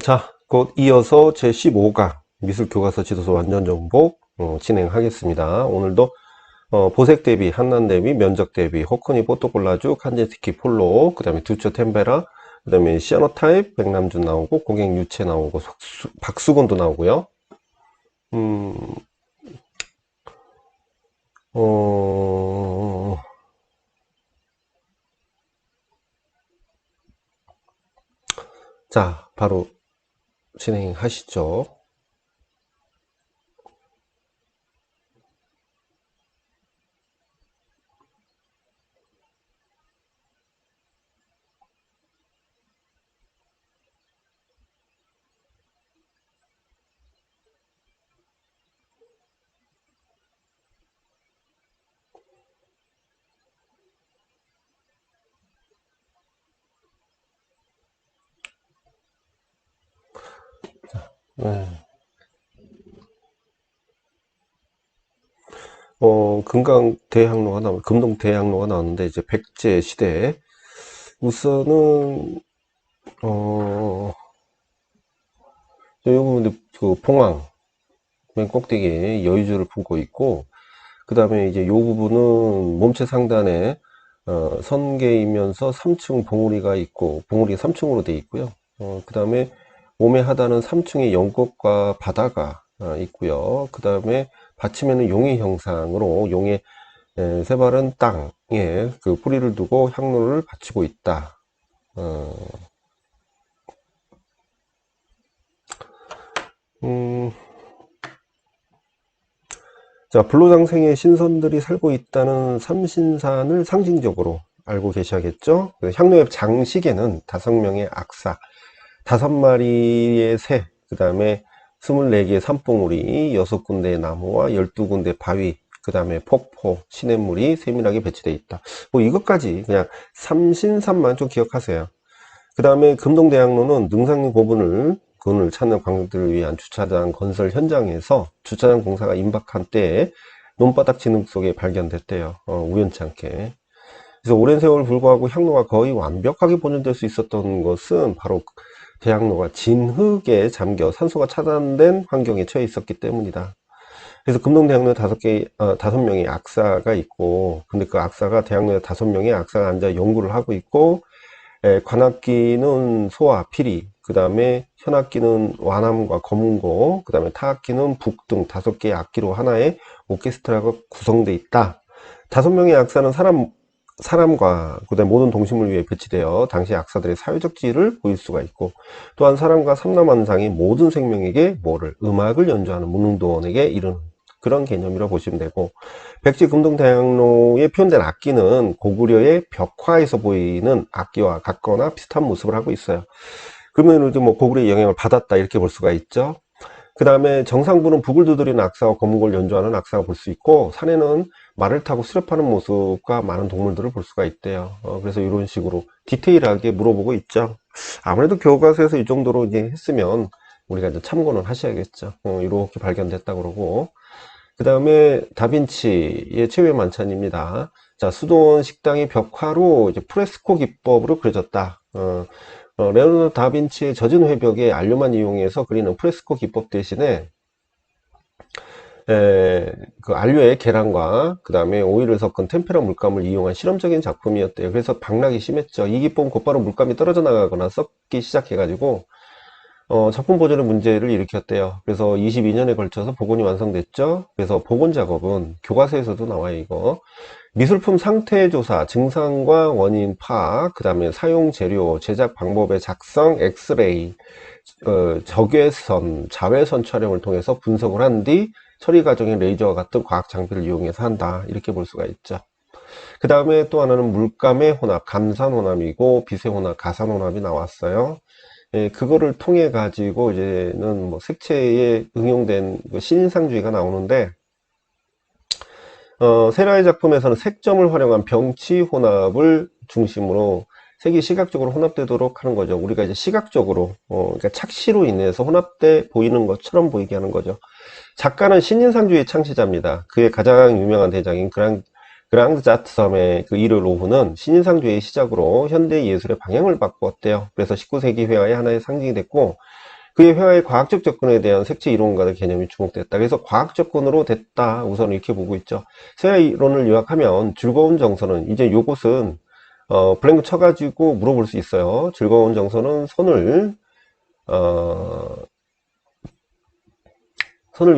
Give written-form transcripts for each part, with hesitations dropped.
자, 곧 이어서 제15강 미술교과서 지도서 완전 정복 진행하겠습니다. 오늘도 보색 대비, 한난 대비, 면적 대비, 호크니 포토콜라주, 칸제스키 폴로, 그 다음에 두처 템베라, 그 다음에 시아노타입, 백남준 나오고, 고객 유체 나오고, 박수건도 나오고요. 음, 어, 자, 바로 진행하시죠. 네. 금강 대학로가 금동 대학로가 나오는데, 이제 백제 시대. 우선은, 어, 여기 보면 그 봉황, 맨 꼭대기에 여의주를 품고 있고, 그 다음에 이제 요 부분은 몸체 상단에, 선계이면서 3층 봉우리가 있고, 봉우리가 3층으로 되어 있고요. 그 다음에 몸의 하단은 3층에 연꽃과 바다가 있고요. 그 다음에 받침에는 용의 형상으로 용의 세 발은 땅에 그 뿌리를 두고 향로를 바치고 있다. 어, 음, 자, 불로장생의 신선들이 살고 있다는 삼신산을 상징적으로 알고 계셔야겠죠? 향로의 장식에는 5명의 악사, 5마리의 새, 그 다음에 24개의 산봉우리, 6군데의 나무와 12군데 바위, 그 다음에 폭포, 시냇물이 세밀하게 배치되어 있다. 뭐 이것까지 그냥 삼신산만 좀 기억하세요. 그 다음에 금동대학로는 능상리 고분을 찾는 관객들을 위한 주차장 건설 현장에서 주차장 공사가 임박한 때에 논바닥 진흙 속에 발견됐대요. 우연치 않게. 그래서 오랜 세월 불구하고 향로가 거의 완벽하게 보존될 수 있었던 것은 바로 대학로가 진흙에 잠겨 산소가 차단된 환경에 처해 있었기 때문이다. 그래서 금동대학로에 5명의 악사가 있고, 근데 그 악사가 대학로에 5명의 악사가 앉아 연구를 하고 있고, 관악기는 소와 피리, 그 다음에 현악기는 완암과 검은고, 그 다음에 타악기는 북 등 5개의 악기로 하나의 오케스트라가 구성되어 있다. 5명의 악사는 사람과 그다음 모든 동식물 위에 배치되어 당시 악사들의 사회적 지위를 보일 수가 있고, 또한 사람과 삼라만상이 모든 생명에게 음악을 연주하는 무능도원에게 이르는 그런 개념이라고 보시면 되고, 백제 금동대학로에 표현된 악기는 고구려의 벽화에서 보이는 악기와 같거나 비슷한 모습을 하고 있어요. 그러면 이제 뭐 고구려의 영향을 받았다 이렇게 볼 수가 있죠. 그 다음에 정상부는 북을 두드리는 악사와 검은고를 연주하는 악사가 볼 수 있고, 산에는 말을 타고 수렵하는 모습과 많은 동물들을 볼 수가 있대요. 그래서 이런 식으로 디테일하게 물어보고 있죠. 아무래도 교과서에서 이 정도로 이제 했으면 우리가 이제 참고는 하셔야겠죠. 이렇게 발견됐다 그러고. 그 다음에 다빈치의 최후의 만찬입니다. 자, 수도원 식당의 벽화로 이제 프레스코 기법으로 그려졌다. 레오나르도 다빈치의 젖은 회벽에 안료만 이용해서 그리는 프레스코 기법 대신에 그 안료에 계란과 그 다음에 오일을 섞은 템페라 물감을 이용한 실험적인 작품이었대요. 그래서 박락이 심했죠. 이 기법은 곧바로 물감이 떨어져 나가거나 썩기 시작해가지고 작품 보존의 문제를 일으켰대요. 그래서 22년에 걸쳐서 복원이 완성됐죠. 그래서 복원 작업은 교과서에서도 나와요. 이거 미술품 상태 조사, 증상과 원인 파악, 그 다음에 사용 재료, 제작 방법의 작성, 엑스레이, 적외선, 자외선 촬영을 통해서 분석을 한 뒤 처리 과정에 레이저와 같은 과학 장비를 이용해서 한다. 이렇게 볼 수가 있죠. 그 다음에 또 하나는 물감의 혼합, 감산 혼합이고 빛의 혼합, 가산 혼합이 나왔어요. 그거를 통해 가지고 이제는 뭐 색채에 응용된 그 신인상주의가 나오는데, 세라의 작품에서는 색점을 활용한 병치 혼합을 중심으로 색이 시각적으로 혼합되도록 하는 거죠. 우리가 이제 시각적으로, 그러니까 착시로 인해서 혼합돼 보이는 것처럼 보이게 하는 거죠. 작가는 신인상주의 창시자입니다. 그의 가장 유명한 대작인 그랑드자트 섬의 그 일요일 오후는 신인상주의의 시작으로 현대 예술의 방향을 바꾸었대요. 그래서 19세기 회화의 하나의 상징이 됐고, 그의 회화의 과학적 접근에 대한 색채 이론가의 개념이 주목됐다. 그래서 과학 접근으로 됐다. 우선 이렇게 보고 있죠. 세아 이론을 요약하면 즐거운 정서는, 이제 요것은 블랭크 쳐가지고 물어볼 수 있어요. 즐거운 정서는 어, 선을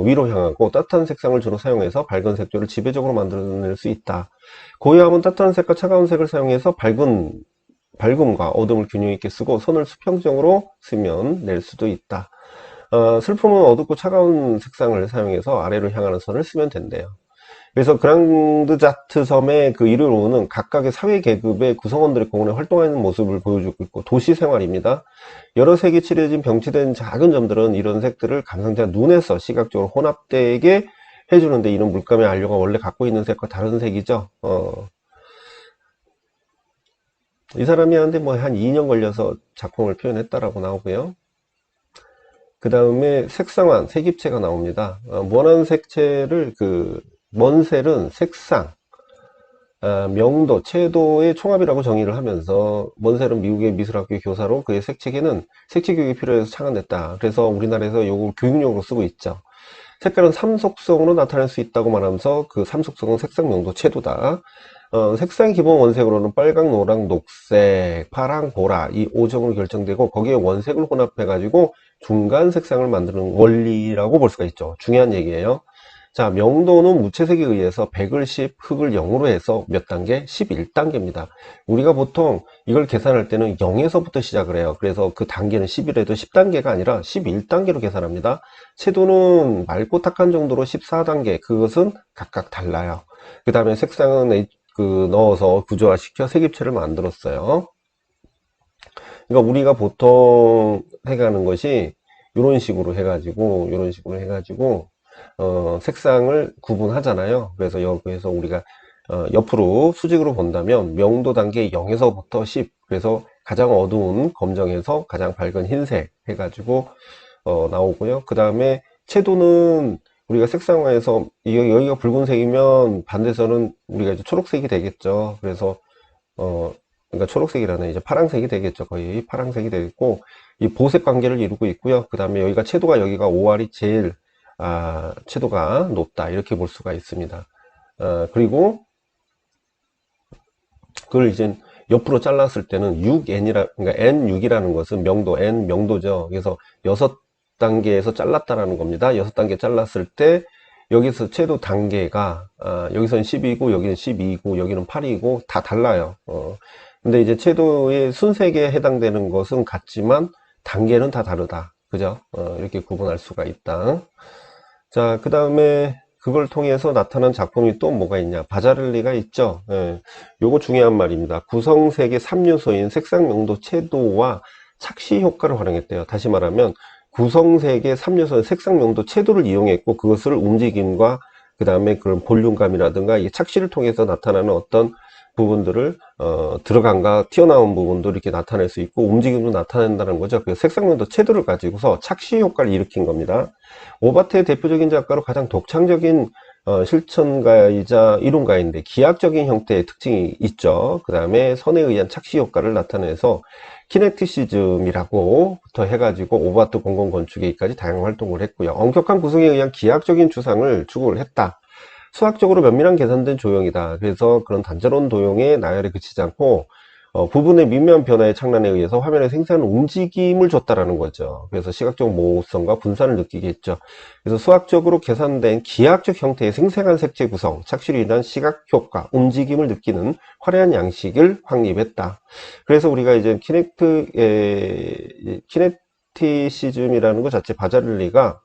위로 향하고 따뜻한 색상을 주로 사용해서 밝은 색조를 지배적으로 만들어낼 수 있다. 고요함은 따뜻한 색과 차가운 색을 사용해서 밝음과 어둠을 균형 있게 쓰고 선을 수평적으로 쓰면 낼 수도 있다. 슬픔은 어둡고 차가운 색상을 사용해서 아래로 향하는 선을 쓰면 된대요. 그래서 그랑드자트 섬의 그 일요일 오후는 각각의 사회 계급의 구성원들이 공원에 활동하는 모습을 보여주고 있고 도시 생활입니다. 여러 색이 칠해진 병치된 작은 점들은 이런 색들을 감상자 눈에서 시각적으로 혼합되게 해주는데, 이런 물감의 안료가 원래 갖고 있는 색과 다른 색이죠. 이 사람이 하는데 뭐 한 2년 걸려서 작품을 표현했다라고 나오고요. 그 다음에 색상환, 색입체가 나옵니다. 원하는 색채를 먼셀은 색상, 명도, 채도의 총합이라고 정의를 하면서, 먼셀은 미국의 미술학교 교사로 그의 색채계는 색채 교육이 필요해서 창안됐다. 그래서 우리나라에서 이걸 교육용으로 쓰고 있죠. 색깔은 삼속성으로 나타낼 수 있다고 말하면서 그 삼속성은 색상, 명도, 채도다. 색상의 기본 원색으로는 빨강, 노랑, 녹색, 파랑, 보라 이 5종으로 결정되고, 거기에 원색을 혼합해 가지고 중간 색상을 만드는 원리라고 볼 수가 있죠. 중요한 얘기예요. 자, 명도는 무채색에 의해서 100을 10, 흙을 0으로 해서 몇 단계? 11단계입니다. 우리가 보통 이걸 계산할 때는 0에서부터 시작을 해요. 그래서 그 단계는 10이라도 10단계가 아니라 11단계로 계산합니다. 채도는 맑고 탁한 정도로 14단계, 그것은 각각 달라요. 그 다음에 색상은 넣어서 구조화시켜 색입체를 만들었어요. 그러니까 우리가 보통 해가는 것이 이런 식으로 해가지고 색상을 구분하잖아요. 그래서 여기에서 우리가 옆으로 수직으로 본다면 명도 단계 0에서부터 10, 그래서 가장 어두운 검정에서 가장 밝은 흰색 해가지고 나오고요. 그 다음에 채도는 우리가 색상화해서 여기가 붉은색이면 반대선은 우리가 이제 초록색이 되겠죠. 그래서 그러니까 초록색이라는 이제 파란색이 되겠죠. 거의 파란색이 되겠고, 이 보색 관계를 이루고 있고요. 그 다음에 여기가 채도가, 여기가 5R이 제일 채도가 높다, 이렇게 볼 수가 있습니다. 그리고 그걸 이제 옆으로 잘랐을 때는 6N이라, 그러니까 N6이라는 것은 명도, N 명도죠. 그래서 6단계에서 잘랐다라는 겁니다. 6단계 잘랐을 때 여기서 채도 단계가 여기서는 10이고 여기는 12이고 여기는 8이고 다 달라요. 근데 이제 채도의 순색에 해당되는 것은 같지만 단계는 다 다르다. 그죠? 이렇게 구분할 수가 있다. 자, 그 다음에 그걸 통해서 나타난 작품이 또 뭐가 있냐? 바자렐리가 있죠. 예, 요거 중요한 말입니다. 구성색의 3요소인 색상, 명도, 채도와 착시 효과를 활용했대요. 다시 말하면 구성색의 3요소인 색상, 명도, 채도를 이용했고, 그것을 움직임과 그 다음에 그런 볼륨감이라든가 이 착시를 통해서 나타나는 어떤 부분들을 들어간가 튀어나온 부분도 이렇게 나타낼 수 있고, 움직임도 나타낸다는 거죠. 그래서 색상, 명도, 채도를 가지고서 착시 효과를 일으킨 겁니다. 오바트의 대표적인 작가로 가장 독창적인 실천가이자 이론가인데, 기하학적인 형태의 특징이 있죠. 그 다음에 선에 의한 착시 효과를 나타내서 키네티시즘이라고부터 해가지고 오바트 공공건축에까지 다양한 활동을 했고요. 엄격한 구성에 의한 기하학적인 추상을 추구를 했다. 수학적으로 면밀한 계산된 조형이다. 그래서 그런 단조로운 도형의 나열에 그치지 않고 부분의 미묘한 변화의 창란에 의해서 화면에 생생한 움직임을 줬다라는 거죠. 그래서 시각적 모호성과 분산을 느끼게 했죠. 그래서 수학적으로 계산된 기하학적 형태의 생생한 색채 구성, 착시로 인한 시각 효과, 움직임을 느끼는 화려한 양식을 확립했다. 그래서 우리가 이제 키네티시즘이라는 것 자체, 바자렐리가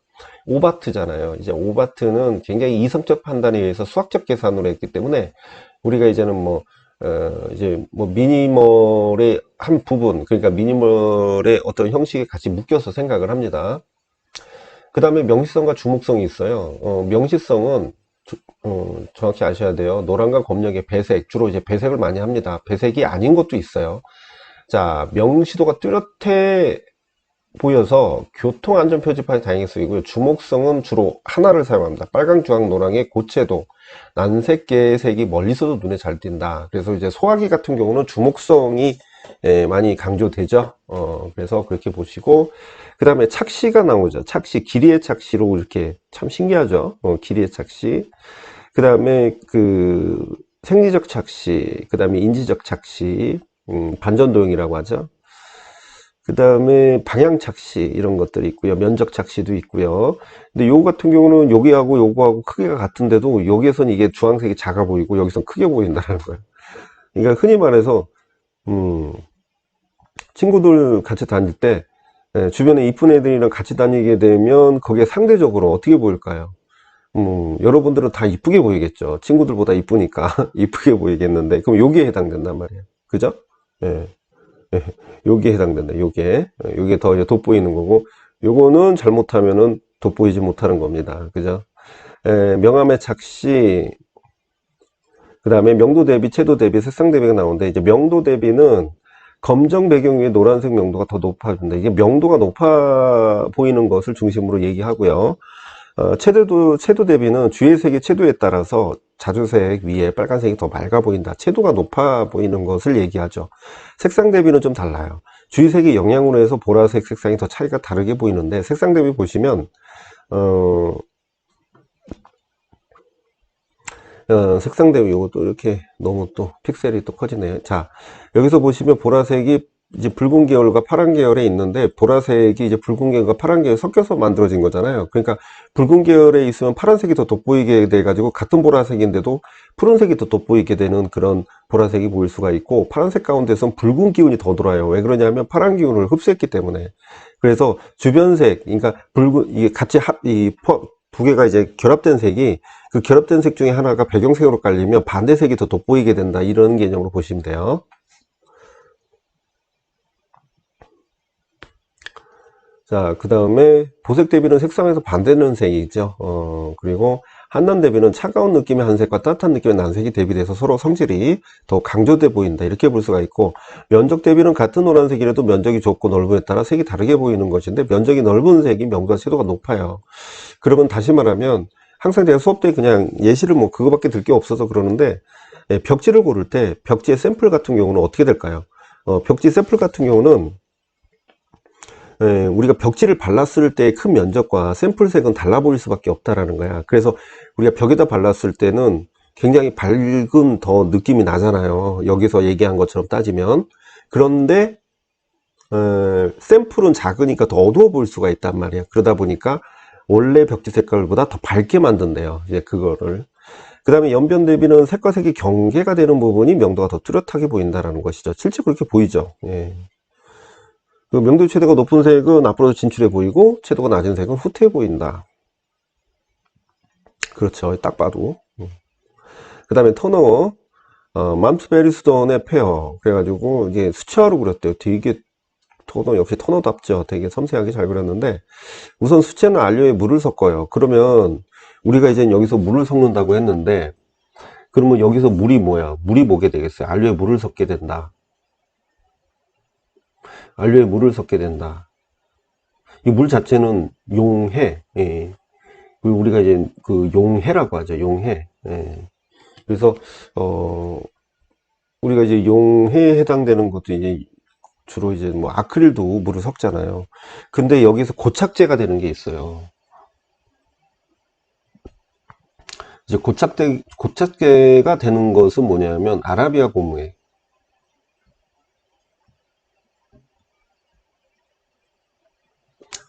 오바트잖아요. 이제 오바트는 굉장히 이성적 판단에 의해서 수학적 계산으로 했기 때문에 우리가 이제는 이제 미니멀의 한 부분, 그러니까 미니멀의 어떤 형식에 같이 묶여서 생각을 합니다. 그 다음에 명시성과 주목성이 있어요. 명시성은 정확히 아셔야 돼요. 노란과 검정의 배색, 주로 이제 배색을 많이 합니다. 배색이 아닌 것도 있어요. 자, 명시도가 뚜렷해 보여서 교통안전표지판이 다양하게 쓰이고요. 주목성은 주로 하나를 사용합니다. 빨강, 주황, 노랑의 고채도, 난색, 개색이 멀리서도 눈에 잘 띈다. 그래서 이제 소화기 같은 경우는 주목성이 많이 강조되죠. 그래서 그렇게 보시고, 그 다음에 착시가 나오죠. 착시, 길이의 착시로 이렇게 참 신기하죠. 길이의 착시. 그 다음에 그 생리적 착시, 그 다음에 인지적 착시, 반전도형이라고 하죠. 그 다음에 방향 착시 이런 것들이 있고요. 면적 착시도 있고요. 근데 요거 같은 경우는 여기하고 요거하고 크기가 같은데도 여기에서는 이게 주황색이 작아 보이고 여기선 크게 보인다는 거예요. 그러니까 흔히 말해서 친구들 같이 다닐 때 주변에 이쁜 애들이랑 같이 다니게 되면 거기에 상대적으로 어떻게 보일까요? 여러분들은 다 이쁘게 보이겠죠. 친구들보다 이쁘니까 이쁘게 보이겠는데 그럼 여기에 해당된단 말이에요. 그죠? 예. 예. 여기에 해당된다. 요게 더 이제 돋보이는 거고 요거는 잘못하면은 돋보이지 못하는 겁니다. 그죠? 명암의 착시, 그 다음에 명도 대비, 채도 대비, 색상 대비가 나오는데 이제 명도 대비는 검정 배경 위에 노란색 명도가 더 높아진다. 이게 명도가 높아 보이는 것을 중심으로 얘기하고요. 채도 대비는 주의 색의 채도에 따라서 자주색 위에 빨간색이 더 맑아 보인다. 채도가 높아 보이는 것을 얘기하죠. 색상 대비는 좀 달라요. 주의색의 영향으로 해서 보라색 색상이 더 차이가 다르게 보이는데 색상 대비 보시면 색상 대비 이것도 이렇게 너무 또 픽셀이 또 커지네요. 자, 여기서 보시면 보라색이 이제 붉은 계열과 파란 계열에 있는데 보라색이 이제 붉은 계열과 파란 계열 섞여서 만들어진 거잖아요. 그러니까 붉은 계열에 있으면 파란색이 더 돋보이게 돼 가지고 같은 보라색인데도 푸른색이 더 돋보이게 되는 그런 보라색이 보일 수가 있고 파란색 가운데선 붉은 기운이 더 돌아요. 왜 그러냐면 파란 기운을 흡수했기 때문에. 그래서 주변색, 그러니까 붉은 이게 같이 두 개가 이제 결합된 색이 그 결합된 색 중에 하나가 배경색으로 깔리면 반대색이 더 돋보이게 된다. 이런 개념으로 보시면 돼요. 자, 그 다음에 보색 대비는 색상에서 반대는 색이죠. 그리고 한난 대비는 차가운 느낌의 한색과 따뜻한 느낌의 난색이 대비돼서 서로 성질이 더 강조돼 보인다. 이렇게 볼 수가 있고, 면적 대비는 같은 노란색이라도 면적이 좁고 넓음에 따라 색이 다르게 보이는 것인데, 면적이 넓은 색이 명도와 채도가 높아요. 그러면 다시 말하면, 항상 제가 수업 때 그냥 예시를 뭐 그거밖에 들 게 없어서 그러는데, 벽지를 고를 때 벽지의 샘플 같은 경우는 어떻게 될까요? 벽지 샘플 같은 경우는 우리가 벽지를 발랐을 때 큰 면적과 샘플색은 달라 보일 수밖에 없다라는 거야. 그래서 우리가 벽에다 발랐을 때는 굉장히 밝은 더 느낌이 나잖아요. 여기서 얘기한 것처럼 따지면. 그런데 샘플은 작으니까 더 어두워 보일 수가 있단 말이야. 그러다 보니까 원래 벽지 색깔보다 더 밝게 만든대요. 이제 그거를. 그 다음에 연변 대비는 색과 색이 경계가 되는 부분이 명도가 더 뚜렷하게 보인다라는 것이죠. 실제 그렇게 보이죠. 예. 그 명도 채도가 높은 색은 앞으로 진출해 보이고 채도가 낮은 색은 후퇴해 보인다. 그렇죠. 딱 봐도. 그 다음에 터너, 맘투베리스톤의 페어. 그래가지고 이게 수채화로 그렸대요. 되게 터너, 역시 터너답죠. 되게 섬세하게 잘 그렸는데 우선 수채는 안료에 물을 섞어요. 그러면 우리가 이제 여기서 물을 섞는다고 했는데 그러면 여기서 물이 뭐야? 물이 뭐게 되겠어요? 안료에 물을 섞게 된다. 안료에 물을 섞게 된다. 이 물 자체는 용해. 예. 우리가 이제 그 용해라고 하죠. 용해. 예. 그래서 우리가 이제 용해에 해당되는 것도 이제 주로 이제 뭐 아크릴도 물을 섞잖아요. 근데 여기서 고착제가 되는 게 있어요. 이제 고착제가 되는 것은 뭐냐면 아라비아 고무에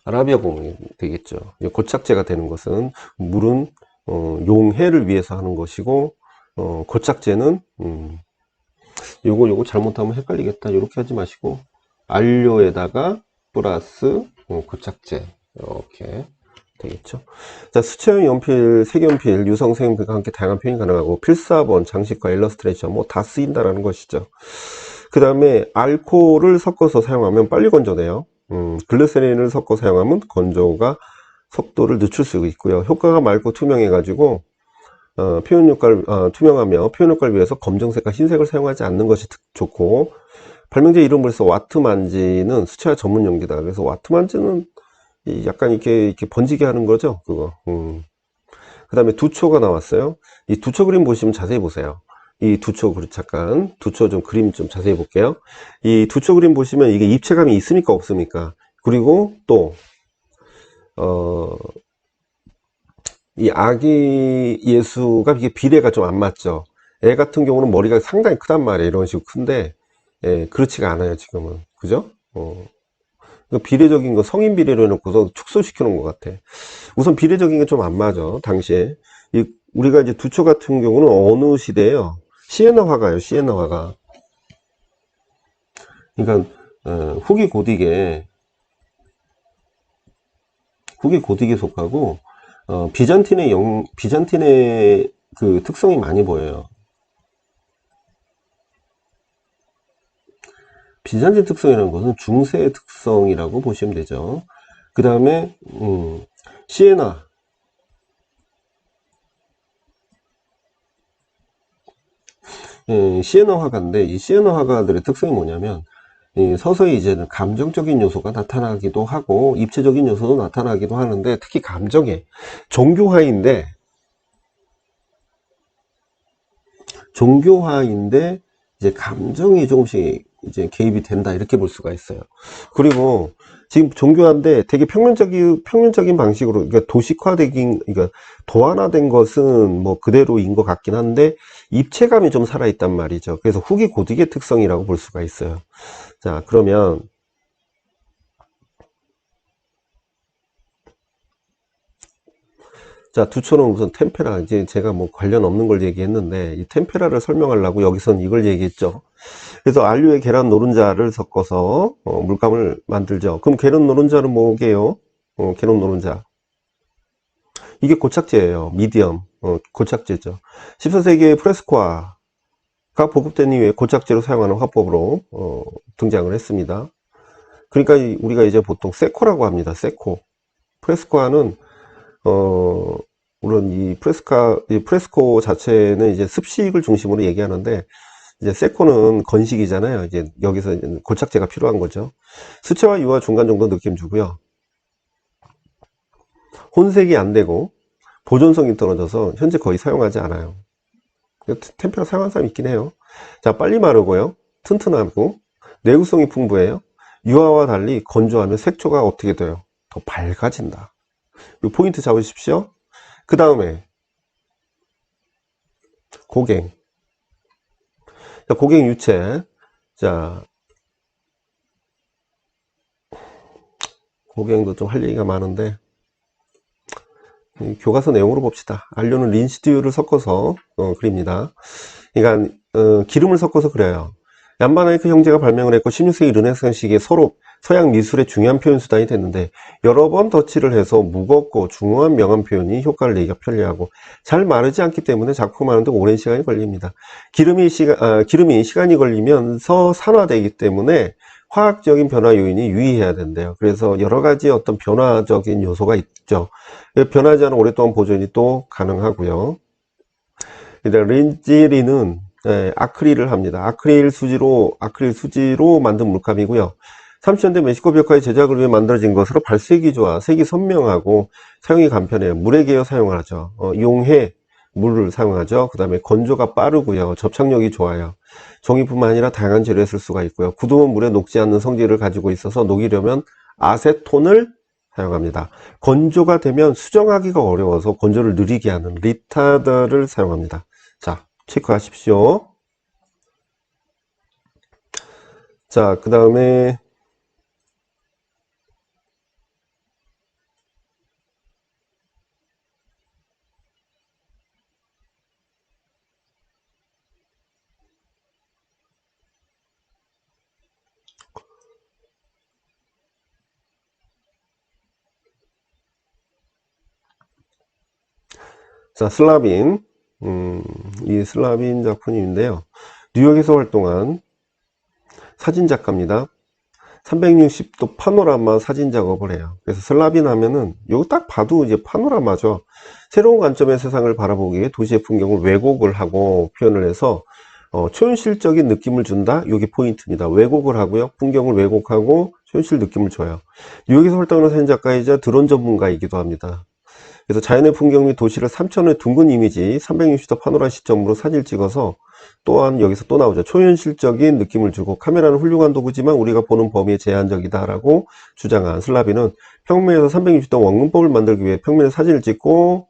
아라비아 고무이 되겠죠. 고착제가 되는 것은 물은 용해를 위해서 하는 것이고 고착제는 요거 잘못하면 헷갈리겠다. 이렇게 하지 마시고 안료에다가 플러스 고착제 이렇게 되겠죠. 자, 수채화 연필, 색연필, 유성 색연필과 함께 다양한 표현이 가능하고 필사본, 장식과 일러스트레이션 뭐 다 쓰인다라는 것이죠. 그 다음에 알코올을 섞어서 사용하면 빨리 건조돼요. 글리세린을 섞어 사용하면 건조가 속도를 늦출 수 있고요. 효과가 맑고 투명해 가지고 표현 효과를 투명하며 표현 효과를 위해서 검정색과 흰색을 사용하지 않는 것이 좋고 발명자 이름을 해서 와트만지는 수채화 전문 용기다. 그래서 와트만지는 약간 이렇게 번지게 하는 거죠, 그거. 그 다음에 두초가 나왔어요. 이 두초 그림 보시면 자세히 보세요. 이 두초 그림 잠깐 두초 좀 그림 좀 자세히 볼게요. 이 두초 그림 보시면 이게 입체감이 있습니까 없습니까? 그리고 또 이 아기 예수가 이게 비례가 좀 안 맞죠. 애 같은 경우는 머리가 상당히 크단 말이에요. 이런 식으로 큰데 그렇지가 않아요 지금은. 그죠? 비례적인 거 성인 비례로 해놓고서 축소시켜 놓은 것 같아. 우선 비례적인 게 좀 안 맞아 당시에. 우리가 이제 두초 같은 경우는 어느 시대예요? 시에나 화가예요. 시에나 화가. 그러니까 후기 고딕에 속하고 비잔틴의 그 특성이 많이 보여요. 비잔틴 특성이라는 것은 중세의 특성이라고 보시면 되죠. 그 다음에 시에나 시에나 화가인데 이 시에나 화가들의 특성이 뭐냐면 서서히 이제는 감정적인 요소가 나타나기도 하고 입체적인 요소도 나타나기도 하는데 특히 감정에 종교화인데 이제 감정이 조금씩 이제 개입이 된다 이렇게 볼 수가 있어요. 그리고 지금 종교화인데 되게 평면적인 방식으로 그러니까 도식화되긴 그러니까 도안화된 것은 뭐 그대로인 것 같긴 한데 입체감이 좀 살아있단 말이죠. 그래서 후기 고딕의 특성이라고 볼 수가 있어요. 자, 그러면 자, 두초는 우선 템페라 이제 제가 뭐 관련 없는 걸 얘기했는데 이 템페라를 설명하려고 여기선 이걸 얘기했죠. 그래서 안류에 계란 노른자를 섞어서 물감을 만들죠. 그럼 계란 노른자는 뭐게요? 계란 노른자 이게 고착제예요. 미디엄 고착제죠. 14세기에 프레스코아가 보급된 이후에 고착제로 사용하는 화법으로 등장을 했습니다. 그러니까 우리가 이제 보통 세코라고 합니다. 세코. 프레스코아는 물론 이 프레스코 자체는 이제 습식을 중심으로 얘기하는데 이제 세코는 건식이잖아요. 이제 여기서 고착제가 필요한 거죠. 수채화 유화 중간 정도 느낌 주고요. 혼색이 안 되고 보존성이 떨어져서 현재 거의 사용하지 않아요. 템페라 사용하는 사람 있긴 해요. 자, 빨리 마르고요. 튼튼하고 내구성이 풍부해요. 유화와 달리 건조하면 색조가 어떻게 돼요? 더 밝아진다. 이 포인트 잡으십시오. 그 다음에 고갱. 자, 고갱 유체. 자, 고갱도 좀 할 얘기가 많은데 교과서 내용으로 봅시다. 안료는 린시드유를 섞어서 그립니다. 그러니까 기름을 섞어서 그려요. 얀바나이크 형제가 발명을 했고 16세기 르네상스 시기에 서양 미술의 중요한 표현 수단이 됐는데 여러 번 덧칠을 해서 무겁고 중후한 명암 표현이 효과를 내기가 편리하고 잘 마르지 않기 때문에 작품하는데 오랜 시간이 걸립니다. 기름이 시간이 걸리면서 산화되기 때문에 화학적인 변화 요인이 유의해야 된대요. 그래서 여러 가지 어떤 변화적인 요소가 있죠. 변하지 않은 오랫동안 보존이 또 가능하고요. 렌지리는 아크릴을 합니다. 아크릴 수지로 만든 물감이고요. 30년대 멕시코 벽화의 제작을 위해 만들어진 것으로 발색이 좋아 색이 선명하고 사용이 간편해요. 물에 개어 사용하죠. 용해 물을 사용하죠. 그 다음에 건조가 빠르고요. 접착력이 좋아요. 종이뿐만 아니라 다양한 재료에 쓸 수가 있고요. 굳으면 물에 녹지 않는 성질을 가지고 있어서 녹이려면 아세톤을 사용합니다. 건조가 되면 수정하기가 어려워서 건조를 느리게 하는 리타더를 사용합니다. 자, 체크하십시오. 자, 그 다음에 자, 슬라빈. 이 슬라빈 작품인데요. 뉴욕에서 활동한 사진작가입니다. 360도 파노라마 사진 작업을 해요. 그래서 슬라빈 하면은 이거 딱 봐도 이제 파노라마죠. 새로운 관점의 세상을 바라보기 위해 도시의 풍경을 왜곡을 하고 표현을 해서 초현실적인 느낌을 준다. 이게 포인트입니다. 왜곡을 하고요. 풍경을 왜곡하고 초현실 느낌을 줘요. 뉴욕에서 활동하는 사진작가이자 드론 전문가이기도 합니다. 그래서 자연의 풍경 및 도시를 3차원의 둥근 이미지 360도 파노라 시점으로 사진을 찍어서 또한 여기서 또 나오죠. 초현실적인 느낌을 주고 카메라는 훌륭한 도구지만 우리가 보는 범위에 제한적이다 라고 주장한 슬라비는 평면에서 360도 원근법을 만들기 위해 평면에 사진을 찍고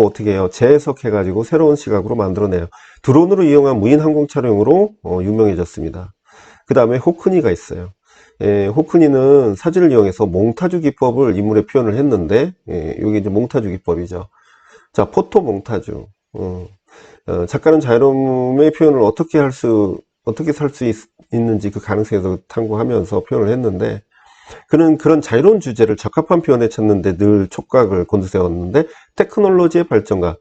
어떻게 해요? 재해석해 가지고 새로운 시각으로 만들어내요. 드론으로 이용한 무인 항공 촬영으로 유명해졌습니다. 그 다음에 호크니가 있어요. 호크니는 사진을 이용해서 몽타주 기법을 인물에 표현을 했는데, 이게 이제 몽타주 기법이죠. 자, 포토 몽타주. 작가는 자유로움의 표현을 어떻게 살 수 있는지 그 가능성에서 탐구하면서 표현을 했는데, 그는 그런 자유로운 주제를 적합한 표현에 찾는데 늘 촉각을 곤두세웠는데, 테크놀로지의 발전과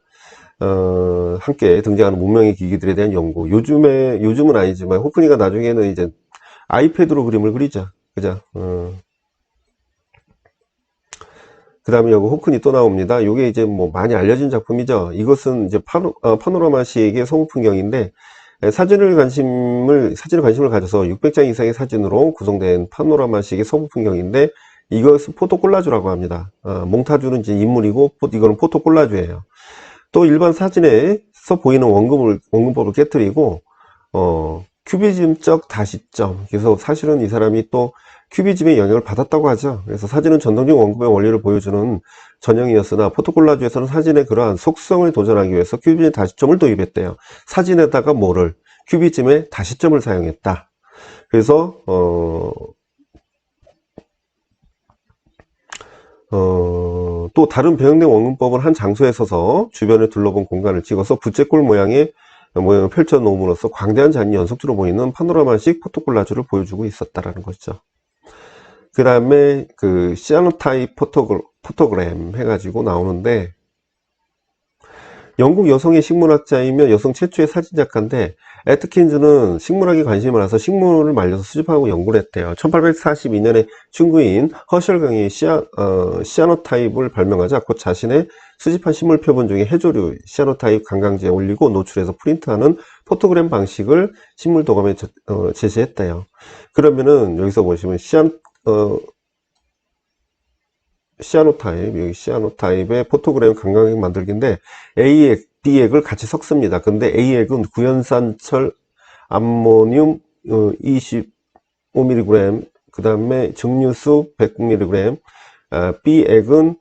함께 등장하는 문명의 기기들에 대한 연구. 요즘은 아니지만 호크니가 나중에는 이제 아이패드로 그림을 그리죠. 그죠? 그 다음에 여기 호크니 또 나옵니다. 요게 이제 뭐 많이 알려진 작품이죠. 이것은 이제 파노라마식의 서부 풍경인데, 사진을 관심을 가져서 600장 이상의 사진으로 구성된 파노라마식의 서부 풍경인데, 이것은 포토 콜라주라고 합니다. 몽타주는 이제 인물이고, 이거는 포토 콜라주예요. 또 일반 사진에서 보이는 원근법을 깨뜨리고, 큐비즘적 다시점. 그래서 사실은 이 사람이 또 큐비즘의 영향을 받았다고 하죠. 그래서 사진은 전통적인 원근법의 원리를 보여주는 전형이었으나 포토콜라주에서는 사진의 그러한 속성을 도전하기 위해서 큐비즘의 다시점을 도입했대요. 사진에다가 큐비즘의 다시점을 사용했다. 그래서 또 다른 배경된 원근법은 한 장소에 서서 주변을 둘러본 공간을 찍어서 부채꼴 모양을 펼쳐 놓음으로써 광대한 잔이 연속으로 보이는 파노라마식 포토콜라주를 보여주고 있었다라는 것이죠. 그 다음에 그 시아노타입 포토그램 해가지고 나오는데, 영국 여성의 식물학자이며 여성 최초의 사진작가인데, 애트킨즈는 식물학에 관심이 많아서 식물을 말려서 수집하고 연구를 했대요. 1842년에 친구인 허셜강이 시아노타입을 발명하자 곧 자신의 수집한 식물 표본 중에 해조류 시아노타입 관광지에 올리고 노출해서 프린트하는 포토그램 방식을 식물 도감에 제시했대요. 그러면은 여기서 보시면 여기 시아노타입의 포토그램 관광객 만들기인데, A액, B액을 같이 섞습니다. 근데 A액은 구연산철 암모늄 25mg, 그 다음에 증류수 100mg, B액은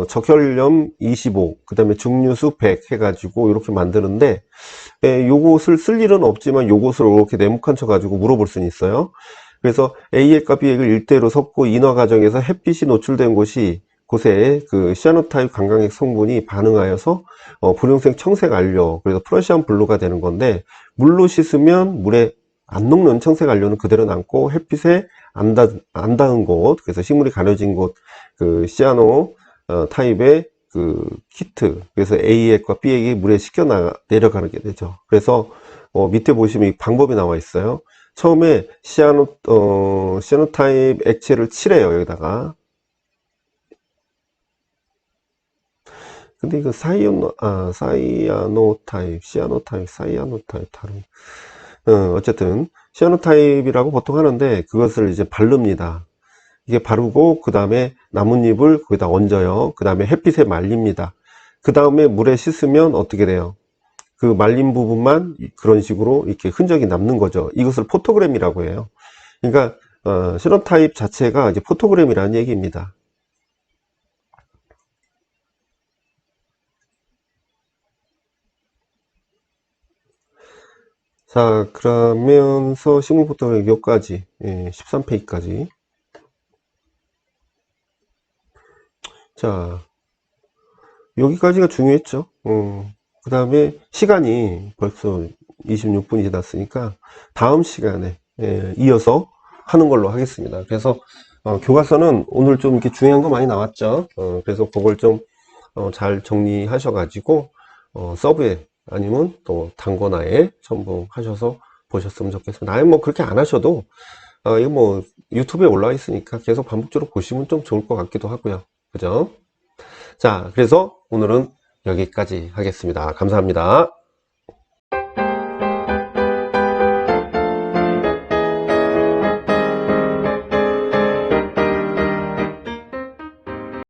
적혈염 25, 그 다음에 증류수 100 해가지고 이렇게 만드는데, 요것을 쓸 일은 없지만 요것을 이렇게 네모칸 쳐가지고 물어볼 수는 있어요. 그래서 A액과 B액을 1대1로 섞고 인화 과정에서 햇빛이 노출된 곳에 그 시아노타입 관광액 성분이 반응하여서 불용색 청색 안료, 그래서 프러시안 블루가 되는 건데, 물로 씻으면 물에 안 녹는 청색 안료는 그대로 남고 햇빛에 안 닿은 곳, 그래서 식물이 가려진 곳, 그 시아노 타입의 그 키트, 그래서 A액과 B액이 물에 씻겨 내려가게 되죠. 그래서 밑에 보시면 이 방법이 나와 있어요. 처음에 시아노타입 액체를 칠해요, 여기다가. 근데 이거 사이아노타입 다른. 어쨌든 시아노타입이라고 보통 하는데, 그것을 이제 바릅니다. 이게 바르고 그 다음에 나뭇잎을 거기다 얹어요. 그 다음에 햇빛에 말립니다. 그 다음에 물에 씻으면 어떻게 돼요? 그 말린 부분만 그런 식으로 이렇게 흔적이 남는 거죠. 이것을 포토그램이라고 해요. 그러니까 시아노타입 자체가 이제 포토그램이라는 얘기입니다. 자, 그러면서 식물 포토그램 여기까지, 13페이지까지. 자, 여기까지가 중요했죠. 그 다음에 시간이 벌써 26분이 지났으니까 다음 시간에 이어서 하는 걸로 하겠습니다. 그래서 교과서는 오늘 좀 이렇게 중요한 거 많이 나왔죠. 그래서 그걸 좀 잘 정리하셔가지고 서브에 아니면 또 단권화에 첨부하셔서 보셨으면 좋겠습니다. 아니 뭐 그렇게 안 하셔도 이거 뭐 유튜브에 올라와 있으니까 계속 반복적으로 보시면 좀 좋을 것 같기도 하고요. 그죠? 자, 그래서 오늘은 여기까지 하겠습니다. 감사합니다.